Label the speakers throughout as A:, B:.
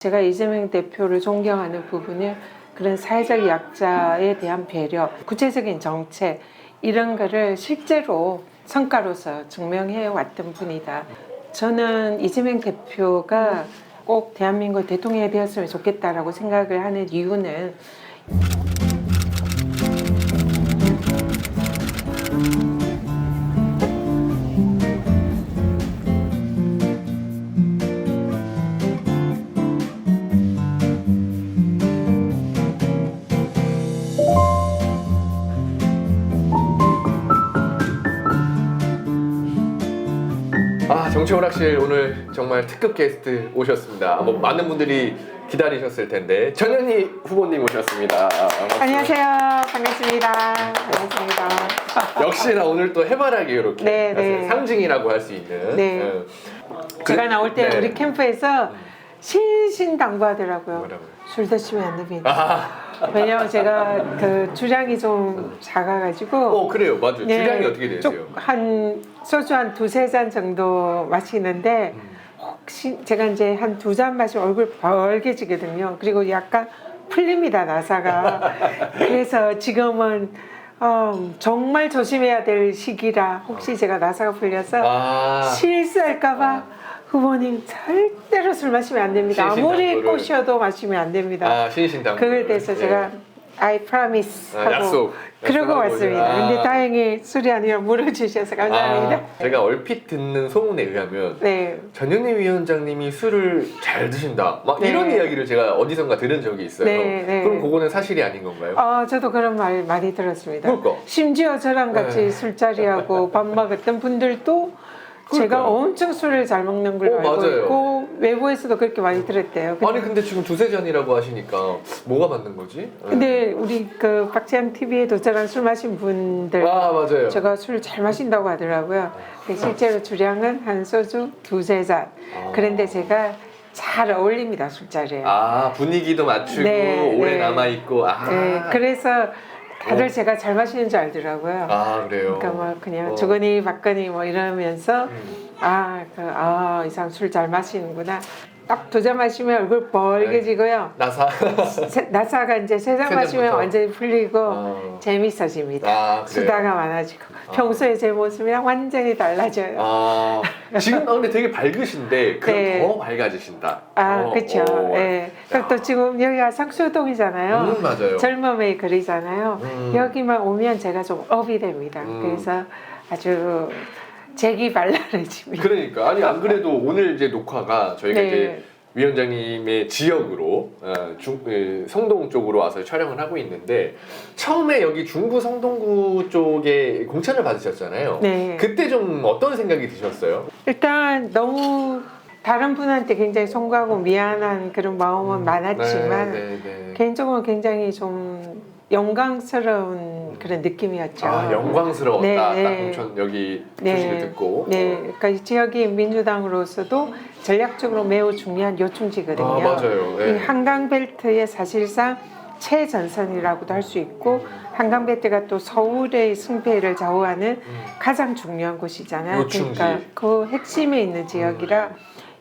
A: 제가 이재명 대표를 존경하는 부분은 그런 사회적 약자에 대한 배려, 구체적인 정책 이런 거를 실제로 성과로서 증명해 왔던 분이다. 저는 이재명 대표가 꼭 대한민국 대통령이 되었으면 좋겠다라고 생각을 하는 이유는
B: 정치오락실 오늘 정말 특급 게스트 오셨습니다. 많은 분들이 기다리셨을 텐데 전현희 후보님 오셨습니다.
A: 안녕하세요. 반갑습니다. 반갑습니다.
B: 역시나 오늘 또 해바라기 이렇게
A: 네.
B: 상징이라고 할 수 있는.
A: 네. 제가 나올 때 우리 캠프에서 신신당부하더라고요.
B: 뭐라고요?
A: 술 드시면 안 됩니다. 왜냐면 제가 그 주량이 좀 작아가지고.
B: 그래요, 맞아요.
A: 네,
B: 주량이 어떻게 되세요?
A: 소주 한 두세 잔 정도 마시는데 혹시 제가 이제 한 두 잔 마시면 얼굴 벌개지거든요. 그리고 약간 풀립니다, 나사가. 그래서 지금은 정말 조심해야 될 시기라 혹시 제가 나사가 풀려서 실수할까봐 후보님 절대로 술 마시면 안 됩니다. 아무리 꼬셔도 마시면 안 됩니다.
B: 신신당부.
A: 그걸 대해서 제가 I promise 하고
B: 약속.
A: 그러고 왔습니다. 근데 다행히 술이 아니라 물어주셔서 감사합니다.
B: 제가 얼핏 듣는 소문에 의하면 전현희 위원장님이 술을 잘 드신다 이런 이야기를 제가 어디선가 들은 적이 있어요. 그럼 그거는 사실이 아닌 건가요?
A: 저도 그런 말 많이 들었습니다.
B: 그러니까.
A: 심지어 저랑 같이 술자리하고 밥 먹었던 분들도 제가 엄청 술을 잘 먹는 걸 알고
B: 맞아요.
A: 있고 외부에서도 그렇게 많이 들었대요.
B: 아니 근데 지금 두세 잔이라고 하시니까 뭐가 맞는 거지?
A: 근데 우리 그 박지영 TV에도 저랑 술 마신 분들
B: 맞아요.
A: 제가 술 잘 마신다고 하더라고요. 실제로 주량은 한 소주 두세 잔. 그런데 제가 잘 어울립니다, 술자리에.
B: 분위기도 맞추고 오래 남아있고.
A: 그래서 다들 제가 잘 마시는 줄 알더라고요.
B: 그래요?
A: 그러니까 뭐 그냥 주거니 받거니 뭐 이러면서 이 사람 술 잘 마시는구나. 딱 두 잔 마시면 얼굴 벌개지고요. 나사가 이제 세 잔 마시면 완전히 풀리고 재밌어집니다. 수다가 많아지고 평소에 제 모습이랑 완전히 달라져요.
B: 지금 근데 되게 밝으신데 그럼 더 밝아지신다.
A: 그렇죠. 그럼 또 지금 여기가 상수동이잖아요.
B: 맞아요.
A: 젊음의 거리잖아요. 여기만 오면 제가 좀 업이 됩니다. 그래서 아주 색이 발랄해집니다.
B: 그러니까 안 그래도 오늘 이제 녹화가 저희가 이제 위원장님의 지역으로 성동 쪽으로 와서 촬영을 하고 있는데 처음에 여기 중구 성동구 쪽에 공천을 받으셨잖아요. 그때 좀 어떤 생각이 드셨어요?
A: 일단 너무 다른 분한테 굉장히 송구하고 미안한 그런 마음은 많았지만 개인적으로 굉장히 좀 영광스러운 그런 느낌이었죠.
B: 영광스러웠다. 딱 공천 여기 소식을 듣고.
A: 그러니까 이 지역이 민주당으로서도 전략적으로 매우 중요한 요충지거든요.
B: 맞아요.
A: 이 한강벨트의 사실상 최전선이라고도 할 수 있고 한강벨트가 또 서울의 승패를 좌우하는 가장 중요한 곳이잖아요.
B: 요충지.
A: 그러니까 그 핵심에 있는 지역이라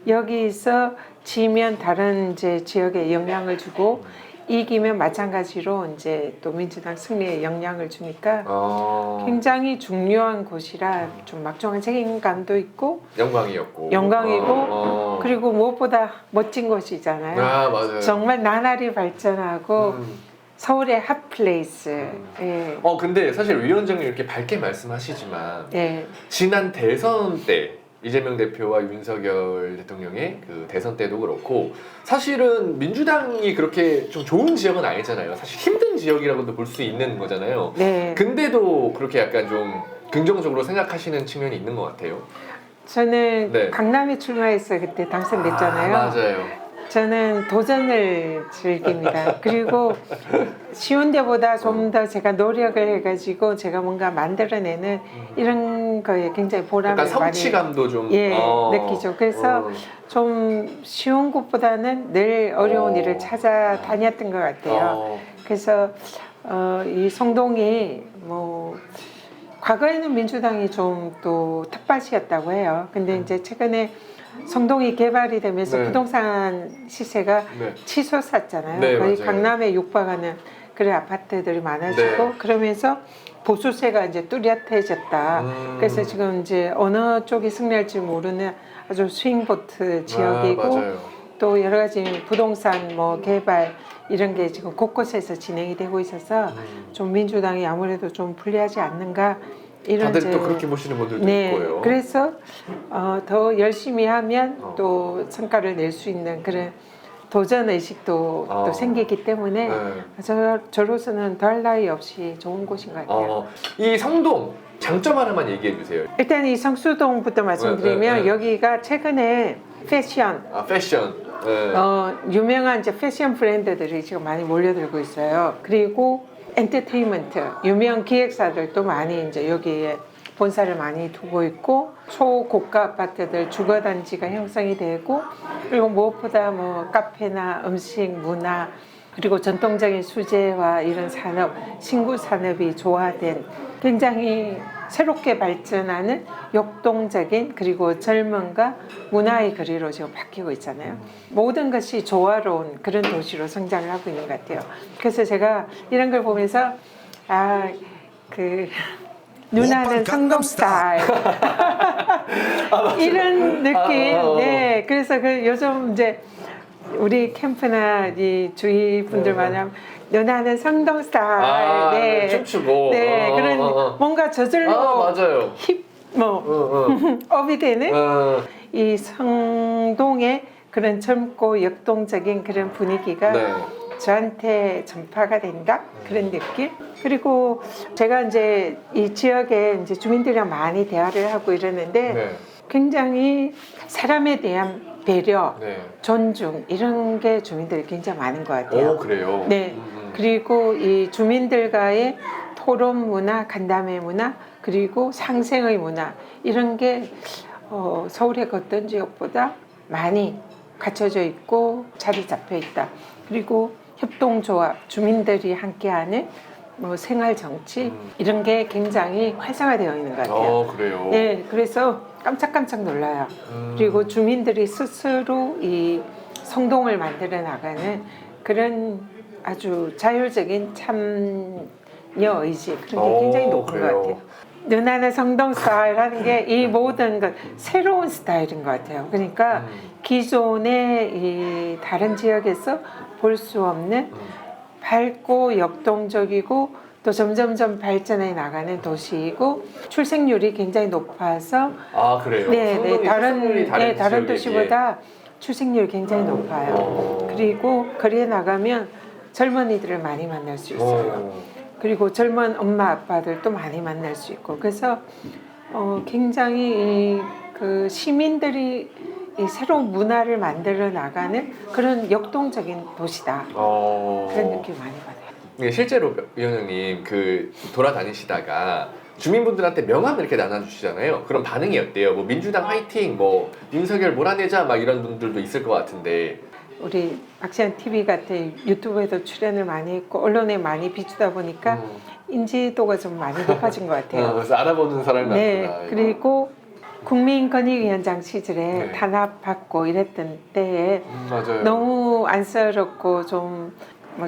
A: 여기서 지면 다른 이제 지역에 영향을 주고 이기면 마찬가지로 이제 또 민주당 승리에 영향을 주니까 굉장히 중요한 곳이라 좀 막중한 책임감도 있고 영광이고 그리고 무엇보다 멋진 곳이잖아요.
B: 맞아요.
A: 정말 나날이 발전하고 서울의 핫플레이스.
B: 근데 사실 위원장님 이렇게 밝게 말씀하시지만 지난 대선 때 이재명 대표와 윤석열 대통령의 그 대선 때도 그렇고 사실은 민주당이 그렇게 좀 좋은 지역은 아니잖아요. 사실 힘든 지역이라고도 볼 수 있는 거잖아요. 근데도 그렇게 약간 좀 긍정적으로 생각하시는 측면이 있는 것 같아요.
A: 저는 강남에 출마해서 그때 당선됐잖아요.
B: 맞아요.
A: 저는 도전을 즐깁니다. 그리고 쉬운 데보다 좀 더 제가 노력을 해가지고 제가 뭔가 만들어내는 이런 거에 굉장히 보람을
B: 약간 성취감도
A: 많이
B: 좀
A: 느끼죠. 그래서 좀 쉬운 곳보다는 늘 어려운 일을 찾아다녔던 것 같아요. 그래서 이 성동이 뭐 과거에는 민주당이 좀 또 텃밭이었다고 해요. 근데 이제 최근에 성동이 개발이 되면서
B: 네.
A: 부동산 시세가
B: 네.
A: 치솟았잖아요.
B: 네,
A: 거의
B: 맞아요.
A: 강남에 육박하는 그런 아파트들이 많아지고
B: 네.
A: 그러면서 보수세가 이제 뚜렷해졌다. 그래서 지금 이제 어느 쪽이 승리할지 모르는 아주 스윙보트 지역이고
B: 맞아요.
A: 또 여러 가지 부동산 뭐 개발 이런 게 지금 곳곳에서 진행이 되고 있어서 좀 민주당이 아무래도 좀 불리하지 않는가 이런
B: 다들 또 그렇게 보시는 분들도 있고요.
A: 그래서 더 열심히 하면 또 성과를 낼 수 있는 그런 도전 의식도 또 생기기 때문에 저로서는 더할 나위 없이 좋은 곳인 것 같아요.
B: 이 성동 장점 하나만 얘기해 주세요.
A: 일단 이 성수동부터 말씀드리면
B: 네.
A: 여기가 최근에 패션
B: 패션. 네.
A: 유명한 이제 패션 브랜드들이 지금 많이 몰려들고 있어요. 그리고 엔터테인먼트 유명 기획사들도 많이 이제 여기에 본사를 많이 두고 있고 초고가 아파트들 주거단지가 형성이 되고 그리고 무엇보다 뭐 카페나 음식 문화 그리고 전통적인 수제와 이런 산업 신구 산업이 조화된 굉장히 새롭게 발전하는 역동적인 그리고 젊음과 문화의 거리로 지금 바뀌고 있잖아요. 모든 것이 조화로운 그런 도시로 성장을 하고 있는 것 같아요. 그래서 제가 이런 걸 보면서 누나는 성동 스타일 이런 느낌. 네, 그래서 요즘 이제 우리 캠프나 이 주위 분들만 하면 누나는 성동 스타일. 네,
B: 춤추고.
A: 네, 그런 뭔가 저절로
B: 맞아요.
A: 업이 되는 이 성동의 그런 젊고 역동적인 그런 분위기가 저한테 전파가 된다 그런 느낌. 그리고 제가 이제 이 지역에 이제 주민들이랑 많이 대화를 하고 이러는데 굉장히 사람에 대한 배려, 존중 이런 게 주민들이 굉장히 많은 것 같아요.
B: 그래요?
A: 네. 그리고 이 주민들과의 토론 문화, 간담회 문화, 그리고 상생의 문화 이런 게 서울의 어떤 지역보다 많이 갖춰져 있고 자리 잡혀 있다. 그리고 협동조합, 주민들이 함께하는 뭐 생활 정치 이런 게 굉장히 활성화되어 있는 것 같아요.
B: 그래요?
A: 네, 그래서 깜짝깜짝 놀라요. 그리고 주민들이 스스로 이 성동을 만들어 나가는 그런 아주 자율적인 참여 의지 그런 게 굉장히 높은 것 같아요. 누나는 성동 스타일 하는 게 이 모든 것 새로운 스타일인 것 같아요. 그러니까 기존의 이 다른 지역에서 볼 수 없는 밝고 역동적이고 또 점점점 발전해 나가는 도시이고 출생률이 굉장히 높아서
B: 그래요?
A: 네, 다른
B: 지역에
A: 도시보다 출생률이 굉장히 높아요. 그리고 거리에 나가면 젊은이들을 많이 만날 수 있어요. 그리고 젊은 엄마 아빠들도 많이 만날 수 있고 그래서 굉장히 그 시민들이 이 새로운 문화를 만들어 나가는 그런 역동적인 도시다. 그런 느낌 많이 받아요.
B: 실제로 위원장님 돌아다니시다가 주민분들한테 명함을 이렇게 나눠주시잖아요. 그럼 반응이 어때요? 뭐 민주당 화이팅, 뭐 윤석열 몰아내자 막 이런 분들도 있을 것 같은데.
A: 우리 박시현 TV 같은 유튜브에도 출연을 많이 했고 언론에 많이 비추다 보니까 인지도가 좀 많이 높아진 것 같아요.
B: 그래서 알아보는 사람이 많구나.
A: 네, 그리고 국민권익위원장 시절에 탄압받고 이랬던 때에
B: 맞아요.
A: 너무 안쓰럽고 좀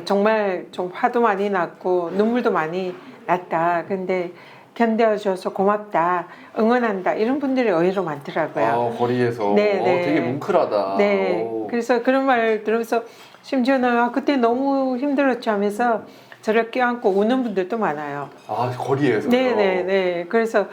A: 정말 좀 화도 많이 났고 눈물도 많이 났다. 근데 견뎌줘서 고맙다, 응원한다 이런 분들이 의외로 많더라고요.
B: 거리에서
A: 네.
B: 되게 뭉클하다.
A: 네, 그래서 그런 말 들으면서 심지어는 그때 너무 힘들었죠 하면서 저를 껴안고 우는 분들도 많아요.
B: 거리에서요?
A: 네. 그래서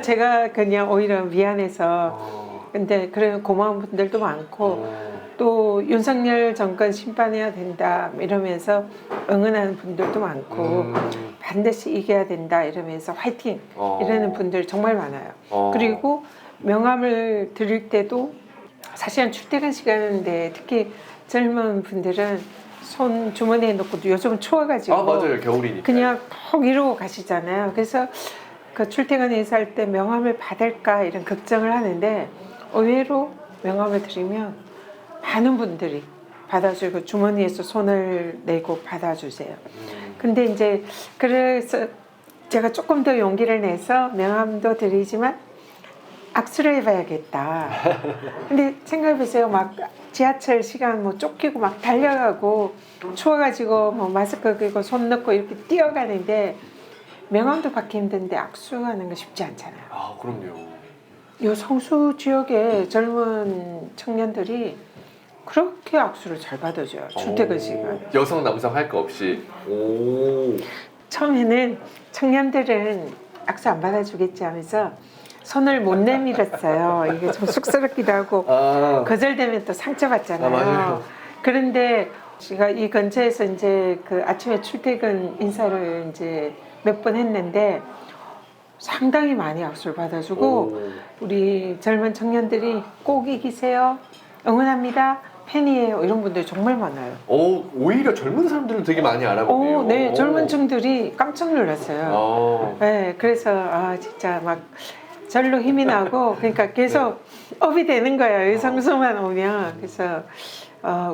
A: 제가 그냥 오히려 미안해서 근데 그런 고마운 분들도 많고 또 윤석열 정권 심판해야 된다 이러면서 응원하는 분들도 많고 반드시 이겨야 된다 이러면서 화이팅 이러는 분들 정말 많아요. 그리고 명함을 드릴 때도 사실은 출퇴근 시간인데 특히 젊은 분들은 손 주머니에 넣고 요즘은 추워가지고
B: 맞아요. 겨울이니까
A: 그냥 푹 이러고 가시잖아요. 그래서 그 출퇴근 인사할 때 명함을 받을까 이런 걱정을 하는데 의외로 명함을 드리면 많은 분들이 받아주고 주머니에서 손을 내고 받아주세요. 근데 이제 그래서 제가 조금 더 용기를 내서 명함도 드리지만 악수를 해봐야겠다. 근데 생각해보세요. 막 지하철 시간 뭐 쫓기고 막 달려가고 추워가지고 뭐 마스크 끼고 손 넣고 이렇게 뛰어가는데 명함도 받기 힘든데 악수하는 거 쉽지 않잖아요.
B: 아, 그럼요.
A: 요 성수 지역의 젊은 청년들이 그렇게 악수를 잘 받아줘요. 출퇴근 시간.
B: 여성 남성 할 거 없이. 오.
A: 처음에는 청년들은 악수 안 받아주겠지 하면서 손을 못 내밀었어요. 이게 좀 쑥스럽기도 하고
B: 아.
A: 거절되면 또 상처받잖아요.
B: 아, 맞아요.
A: 그런데 제가 이 근처에서 이제 그 아침에 출퇴근 인사를 이제 몇 번 했는데 상당히 많이 악수를 받아주고
B: 오.
A: 우리 젊은 청년들이 꼭 이기세요. 응원합니다. 팬이에요. 이런 분들 정말 많아요.
B: 오히려 젊은 사람들은 되게 많이 알아보네요.
A: 네, 젊은 층들이 깜짝 놀랐어요. 네, 그래서 진짜 막 절로 힘이 나고 그러니까 계속 업이 되는 거예요. 이 성수만 오면. 그래서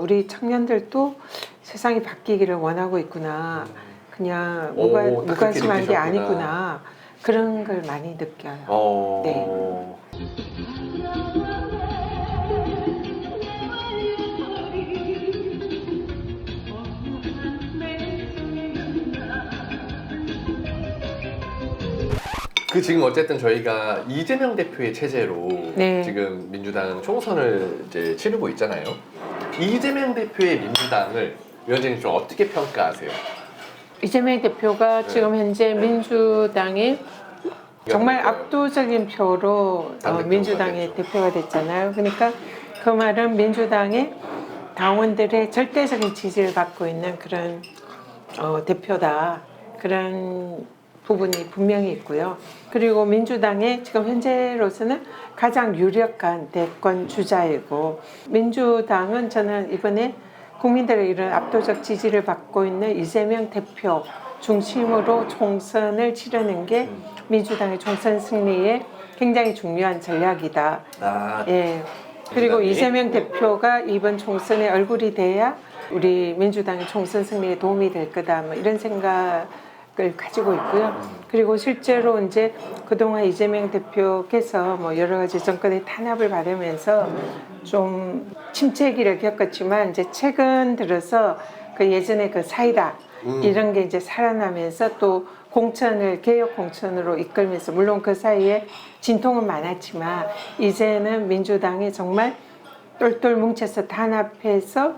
A: 우리 청년들도 세상이 바뀌기를 원하고 있구나. 그냥 무관심한 게
B: 느끼셨구나.
A: 아니구나. 그런 걸 많이 느껴요. 네.
B: 지금 어쨌든 저희가 이재명 대표의 체제로
A: 네.
B: 지금 민주당 총선을 이제 치르고 있잖아요. 이재명 대표의 민주당을 위원장님 좀 어떻게 평가하세요?
A: 이재명 대표가 지금 현재 민주당의 정말
B: 그러니까요.
A: 압도적인 표로
B: 당대표가
A: 민주당의
B: 됐죠.
A: 대표가 됐잖아요. 그러니까 그 말은 민주당의 당원들의 절대적인 지지를 받고 있는 그런 대표다. 그런 부분이 분명히 있고요. 그리고 민주당의 지금 현재로서는 가장 유력한 대권 주자이고 민주당은 저는 이번에 국민들의 이런 압도적 지지를 받고 있는 이재명 대표 중심으로 총선을 치르는 게 민주당의 총선 승리에 굉장히 중요한 전략이다. 예. 그리고
B: 민주당이?
A: 이재명 대표가 이번 총선의 얼굴이 돼야 우리 민주당의 총선 승리에 도움이 될 거다. 뭐 이런 생각을 가지고 있고요. 그리고 실제로 이제 그동안 이재명 대표께서 뭐 여러 가지 정권의 탄압을 받으면서 좀 침체기를 겪었지만 이제 최근 들어서 그 예전에 그 사이다 이런 게 이제 살아나면서 또 공천을 개혁 공천으로 이끌면서 물론 그 사이에 진통은 많았지만 이제는 민주당이 정말 똘똘 뭉쳐서 단합해서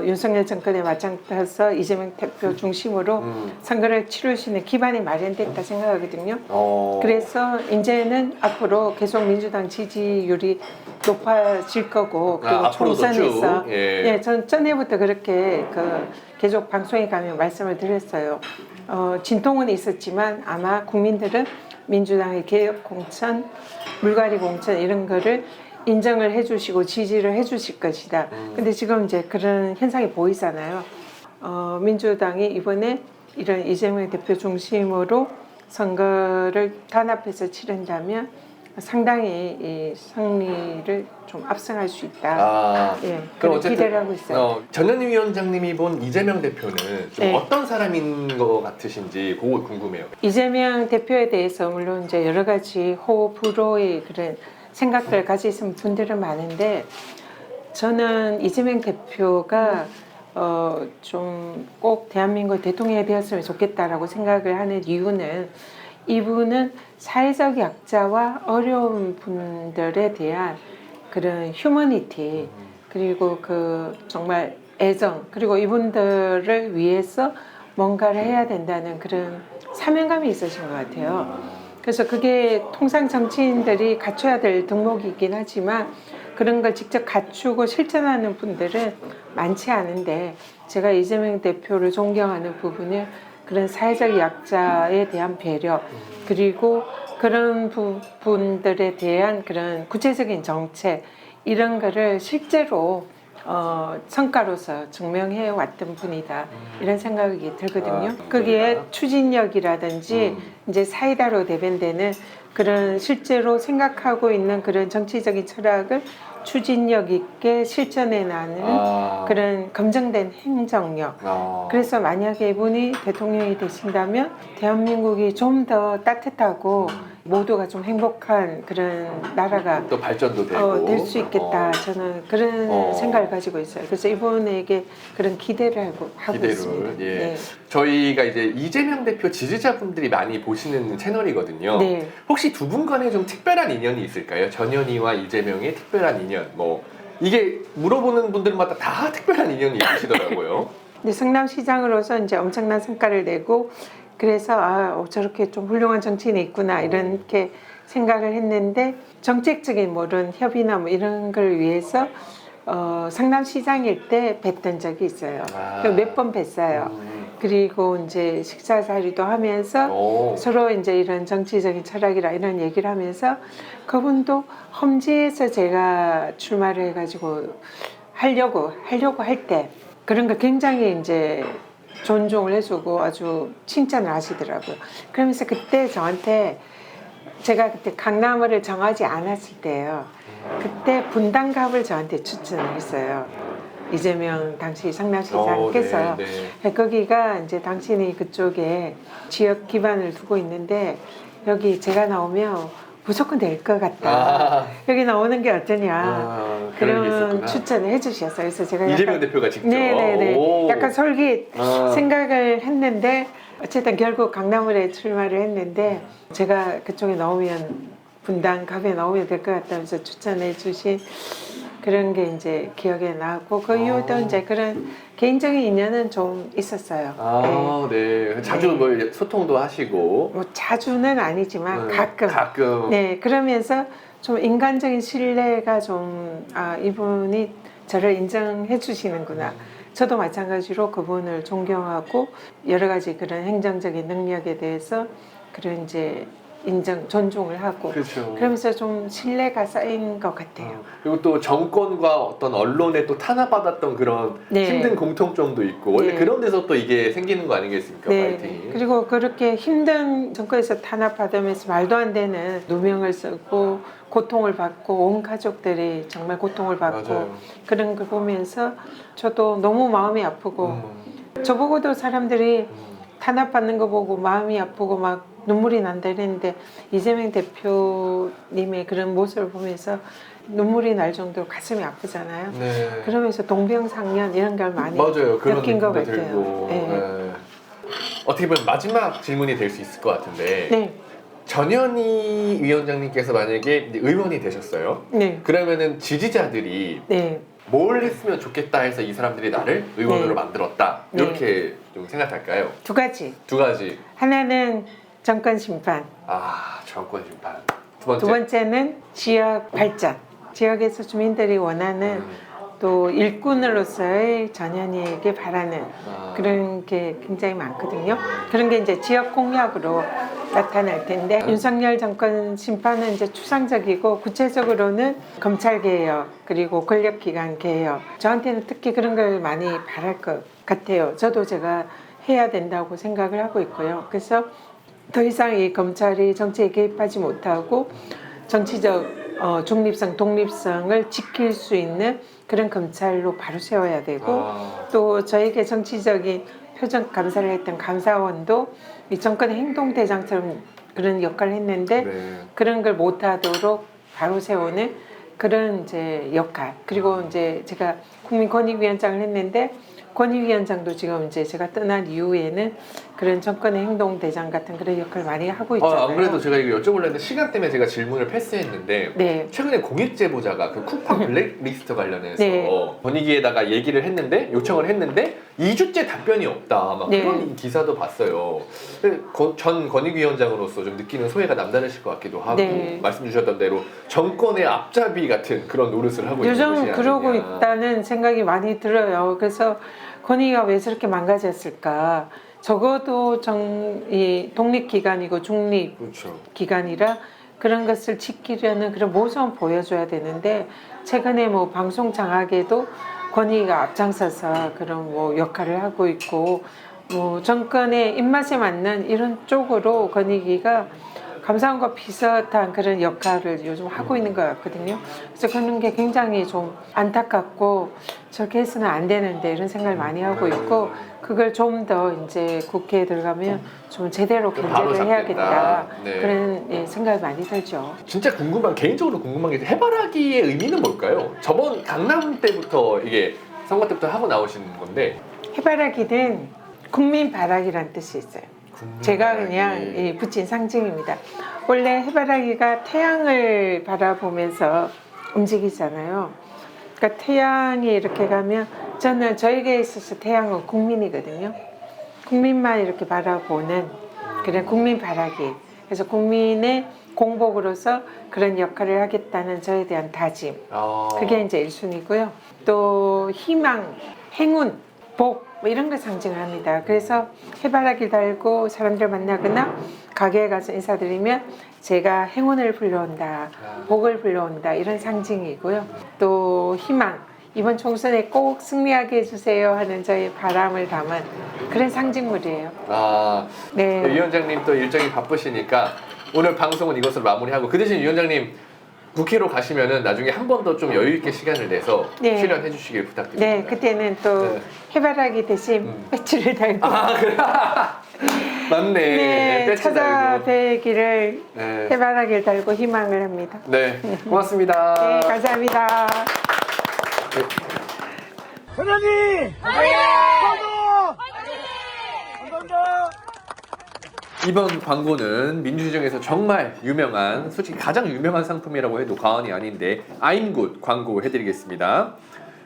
A: 윤석열 정권에 맞짱떠서 이재명 대표 중심으로 선거를 치를 수 있는 기반이 마련됐다 생각하거든요. 그래서 이제는 앞으로 계속 민주당 지지율이 높아질 거고 그리고 총선에서 전 전에부터 그렇게 계속 방송에 가면 말씀을 드렸어요. 진통은 있었지만 아마 국민들은 민주당의 개혁 공천, 물갈이 공천 이런 거를 인정을 해주시고 지지를 해주실 것이다. 근데 지금 이제 그런 현상이 보이잖아요. 민주당이 이번에 이런 이재명 대표 중심으로 선거를 단합해서 치른다면 상당히 이 승리를 좀 압승할 수 있다. 그럼 기대를 하고 있어요.
B: 전현희 위원장님이 본 이재명 대표는 좀 어떤 사람인 것 같으신지 그거 궁금해요.
A: 이재명 대표에 대해서 물론 이제 여러 가지 호불호의 그런 생각을 가지신 분들은 많은데 저는 이재명 대표가 좀 꼭 대한민국 대통령이 되었으면 좋겠다라고 생각을 하는 이유는 이분은 사회적 약자와 어려운 분들에 대한 그런 휴머니티 그리고 그 정말 애정 그리고 이분들을 위해서 뭔가를 해야 된다는 그런 사명감이 있으신 것 같아요. 그래서 그게 통상 정치인들이 갖춰야 될 덕목이긴 하지만 그런 걸 직접 갖추고 실천하는 분들은 많지 않은데 제가 이재명 대표를 존경하는 부분은 그런 사회적 약자에 대한 배려 그리고 그런 부분들에 대한 그런 구체적인 정책 이런 거를 실제로 성과로서 증명해 왔던 분이다 이런 생각이 들거든요. 거기에 추진력이라든지 이제 사이다로 대변되는 그런 실제로 생각하고 있는 그런 정치적인 철학을 추진력 있게 실천해 나가는 그런 검증된 행정력. 그래서 만약에 이분이 대통령이 되신다면 대한민국이 좀 더 따뜻하고 모두가 좀 행복한 그런 나라가
B: 또 발전도 되고
A: 될 수 있겠다. 저는 그런 생각을 가지고 있어요. 그래서 이분에게 그런 기대를 하고 있습니다.
B: 예.
A: 네.
B: 저희가 이제 이재명 대표 지지자분들이 많이 보시는 채널이거든요.
A: 네.
B: 혹시 두 분 간에 좀 특별한 인연이 있을까요? 전현희와 이재명의 특별한 인연. 뭐 이게 물어보는 분들마다 다 특별한 인연이 있으시더라고요.
A: 근데 성남시장으로서 이제 엄청난 성과를 내고 그래서 저렇게 좀 훌륭한 정치인이 있구나 이렇게 생각을 했는데 정책적인 뭐 이런 협의나 뭐 이런 걸 위해서 성남시장일 때 뵀던 적이 있어요. 몇 번 뵀어요. 그리고 이제 식사 자리도 하면서 서로 이제 이런 정치적인 철학이라 이런 얘기를 하면서 그분도 험지에서 제가 출마를 해가지고 하려고 할 때 그런 거 굉장히 이제 존중을 해주고 아주 칭찬을 하시더라고요. 그러면서 그때 저한테 제가 그때 강남을 정하지 않았을 때예요. 그때 분당갑을 저한테 추천을 했어요. 이재명 당시 성남시장께서 거기가 이제 당신이 그쪽에 지역 기반을 두고 있는데 여기 제가 나오면 무조건 될 것 같다. 여기 나오는 게 어떠냐. 그런 추천을 해주셨어요. 그래서 제가
B: 이재명 대표가 직접
A: 네네네. 약간 솔깃 생각을 했는데 어쨌든 결국 강남을에 출마를 했는데 제가 그쪽에 나오면 분당갑에 나오면 될 것 같다면서 추천해 주신 그런 게 이제 기억에 나고 그 이후도 이제 그런 개인적인 인연은 좀 있었어요.
B: 네. 자주
A: 네.
B: 뭐 소통도 하시고.
A: 뭐 자주는 아니지만 가끔.
B: 가끔.
A: 네. 그러면서 좀 인간적인 신뢰가 좀 이분이 저를 인정해 주시는구나. 저도 마찬가지로 그분을 존경하고 여러 가지 그런 행정적인 능력에 대해서 그런 이제 존중을 하고
B: 그렇죠.
A: 그러면서 좀 신뢰가 쌓인 것 같아요.
B: 그리고 또 정권과 어떤 언론에 또 탄압받았던 그런 힘든 공통점도 있고 원래 그런 데서 또 이게 생기는 거 아니겠습니까? 파이팅이.
A: 그리고 그렇게 힘든 정권에서 탄압받으면서 말도 안 되는 누명을 쓰고 고통을 받고 온 가족들이 정말 고통을 받고 그런 걸 보면서 저도 너무 마음이 아프고 저보고도 사람들이 탄압받는 거 보고 마음이 아프고 막 눈물이 난다 이랬는데 이재명 대표님의 그런 모습을 보면서 눈물이 날 정도로 가슴이 아프잖아요. 그러면서 동병상련 이런 걸 많이 느낀 것 같아요.
B: 어떻게 보면 마지막 질문이 될 수 있을 것 같은데 전현희 위원장님께서 만약에 의원이 되셨어요. 그러면은 지지자들이 뭘 했으면 좋겠다 해서 이 사람들이 나를 의원으로 만들었다 이렇게 좀 생각할까요?
A: 두 가지. 하나는 정권 심판.
B: 정권 심판.
A: 두 번째는 지역 발전. 지역에서 주민들이 원하는 또 일꾼으로서의 전현희에게 바라는 그런 게 굉장히 많거든요. 그런 게 이제 지역 공약으로 나타날 텐데 윤석열 정권 심판은 이제 추상적이고 구체적으로는 검찰 개혁 그리고 권력기관 개혁 저한테는 특히 그런 걸 많이 바랄 것 같아요. 저도 제가 해야 된다고 생각을 하고 있고요. 그래서 더 이상 이 검찰이 정치에 개입하지 못하고 정치적 중립성, 독립성을 지킬 수 있는 그런 검찰로 바로 세워야 되고 또 저에게 정치적인 표정 감사를 했던 감사원도 이 정권의 행동대장처럼 그런 역할을 했는데 그런 걸 못하도록 바로 세우는 그런 이제 역할 그리고 이제 제가 국민권익위원장을 했는데 권익위원장도 지금 이제 제가 떠난 이후에는 그런 정권의 행동대장 같은 그런 역할을 많이 하고 있잖아요.
B: 안 그래도 제가 이거 여쭤보려 했는데 시간 때문에 제가 질문을 패스했는데 최근에 공익제보자가 그 쿠팡 블랙리스트 관련해서 권익위에다가 얘기를 했는데 요청을 했는데 2주째 답변이 없다 막 그런 기사도 봤어요. 전 권익위원장으로서 좀 느끼는 소외가 남다르실 것 같기도 하고 말씀 주셨던 대로 정권의 앞잡이 같은 그런 노릇을 하고 있는 것이 아니냐.
A: 요즘 그러고 있다는 생각이 많이 들어요. 그래서 권익위가 왜 저렇게 망가졌을까. 적어도 이 독립기관이고 중립기관이라 그런 것을 지키려는 그런 모습을 보여줘야 되는데 최근에 뭐 방송 장악에도 권익위가 앞장서서 그런 뭐 역할을 하고 있고 뭐 정권의 입맛에 맞는 이런 쪽으로 권익위가 감사원과 비슷한 그런 역할을 요즘 하고 있는 것 같거든요. 그래서 그런 게 굉장히 좀 안타깝고 저렇게 해서는 안 되는데 이런 생각을 많이 하고 있고 그걸 좀 더 이제 국회에 들어가면 좀 제대로
B: 좀 바로
A: 견제를 해야겠다
B: 잡겠다. 네.
A: 그런 생각이 많이 들죠.
B: 진짜 개인적으로 궁금한 게 해바라기의 의미는 뭘까요? 저번 강남 때부터 이게 선거 때부터 하고 나오신 건데
A: 해바라기는 국민바라기란 뜻이 있어요. 제가 그냥 붙인 상징입니다. 원래 해바라기가 태양을 바라보면서 움직이잖아요. 그러니까 태양이 이렇게 가면 저에게 있어서 태양은 국민이거든요. 국민만 이렇게 바라보는 그런 국민바라기. 그래서 국민의 공복으로서 그런 역할을 하겠다는 저에 대한 다짐. 그게 이제 1순위고요. 또 희망, 행운, 복 뭐 이런 걸 상징을 합니다. 그래서 해바라기 달고 사람들 만나거나 가게에 가서 인사드리면 제가 행운을 불러온다, 복을 불러온다 이런 상징이고요. 또 희망, 이번 총선에 꼭 승리하게 해주세요 하는 저의 바람을 담은 그런 상징물이에요.
B: 네. 위원장님 또 일정이 바쁘시니까 오늘 방송은 이것으로 마무리하고 그 대신 위원장님 국회로 가시면은 나중에 한 번 더 좀 여유 있게 시간을 내서 출연해 주시길 부탁드립니다.
A: 네, 그때는 또 해바라기 대신 배지를 달고.
B: 그래. 맞네.
A: 네,
B: 배지
A: 찾아뵈기를 해바라기를 달고 희망을 합니다.
B: 네, 고맙습니다.
A: 네, 감사합니다.
C: 회장님! 화이팅! 감사합니다.
B: 이번 광고는 민주시장에서 정말 유명한, 솔직히 가장 유명한 상품이라고 해도 과언이 아닌데 아임굿 광고 해드리겠습니다.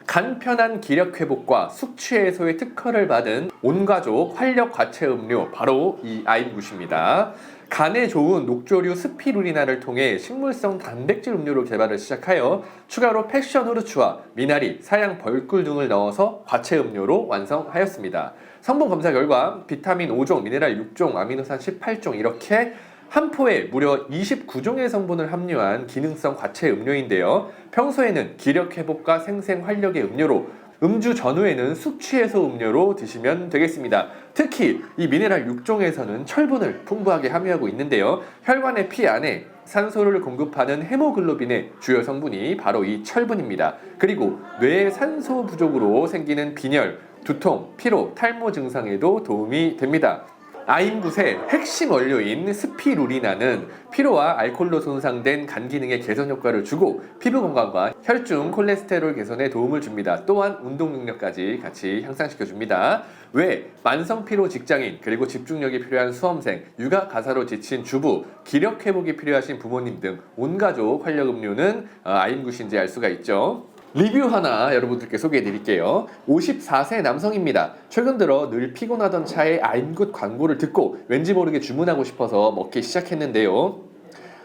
B: 간편한 기력 회복과 숙취 해소의 특허를 받은 온가족 활력 과채 음료 바로 이 아임굿입니다. 간에 좋은 녹조류 스피루리나를 통해 식물성 단백질 음료로 개발을 시작하여 추가로 패션 후르츠와 미나리, 사양 벌꿀 등을 넣어서 과채 음료로 완성하였습니다. 성분 검사 결과 비타민 5종, 미네랄 6종, 아미노산 18종 이렇게 한 포에 무려 29종의 성분을 함유한 기능성 과채 음료인데요. 평소에는 기력 회복과 생생 활력의 음료로, 음주 전후에는 숙취 해소 음료로 드시면 되겠습니다. 특히 이 미네랄 6종에서는 철분을 풍부하게 함유하고 있는데요. 혈관의 피 안에 산소를 공급하는 헤모글로빈의 주요 성분이 바로 이 철분입니다. 그리고 뇌의 산소 부족으로 생기는 빈혈, 두통, 피로, 탈모 증상에도 도움이 됩니다. 아임굿의 핵심 원료인 스피루리나는 피로와 알코올로 손상된 간 기능의 개선 효과를 주고 피부 건강과 혈중 콜레스테롤 개선에 도움을 줍니다. 또한 운동 능력까지 같이 향상시켜 줍니다. 왜 만성 피로 직장인, 그리고 집중력이 필요한 수험생, 육아 가사로 지친 주부, 기력 회복이 필요하신 부모님 등 온 가족 활력 음료는 아임굿인지 알 수가 있죠. 리뷰 하나 여러분들께 소개해 드릴게요. 54세 남성입니다. 최근 들어 늘 피곤하던 차에 아임굿 광고를 듣고 왠지 모르게 주문하고 싶어서 먹기 시작했는데요.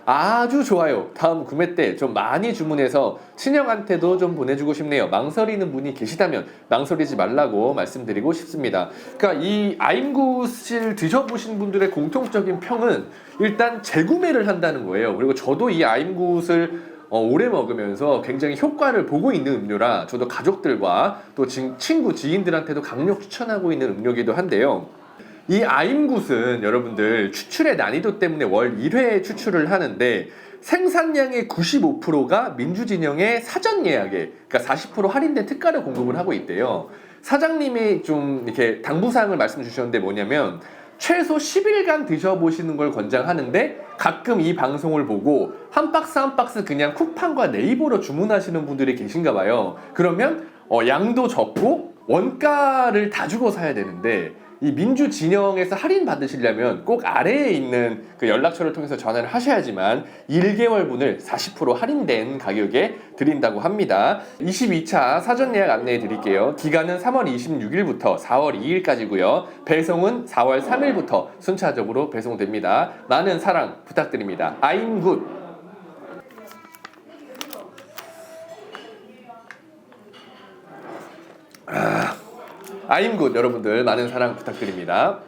B: 아주 좋아요. 다음 구매 때 좀 많이 주문해서 친형한테도 좀 보내주고 싶네요. 망설이는 분이 계시다면 망설이지 말라고 말씀드리고 싶습니다. 그러니까 이 아임굿을 드셔보신 분들의 공통적인 평은 일단 재구매를 한다는 거예요. 그리고 저도 이 아임굿을 오래 먹으면서 굉장히 효과를 보고 있는 음료라 저도 가족들과 또 친구, 지인들한테도 강력 추천하고 있는 음료이기도 한데요. 이 아임굿은 여러분들 추출의 난이도 때문에 월 1회 추출을 하는데 생산량의 95%가 민주진영의 사전 예약에, 그러니까 40% 할인된 특가를 공급을 하고 있대요. 사장님이 좀 이렇게 당부사항을 말씀 주셨는데 뭐냐면 최소 10일간 드셔보시는 걸 권장하는데 가끔 이 방송을 보고 한 박스 한 박스 그냥 쿠팡과 네이버로 주문하시는 분들이 계신가 봐요. 그러면 양도 적고 원가를 다 주고 사야 되는데 이 민주 진영에서 할인 받으시려면 꼭 아래에 있는 그 연락처를 통해서 전화를 하셔야지만 1개월분을 40% 할인된 가격에 드린다고 합니다. 22차 사전 예약 안내해 드릴게요. 기간은 3월 26일부터 4월 2일까지고요. 배송은 4월 3일부터 순차적으로 배송됩니다. 많은 사랑 부탁드립니다. 아임굿. 아임굿 여러분들 많은 사랑 부탁드립니다.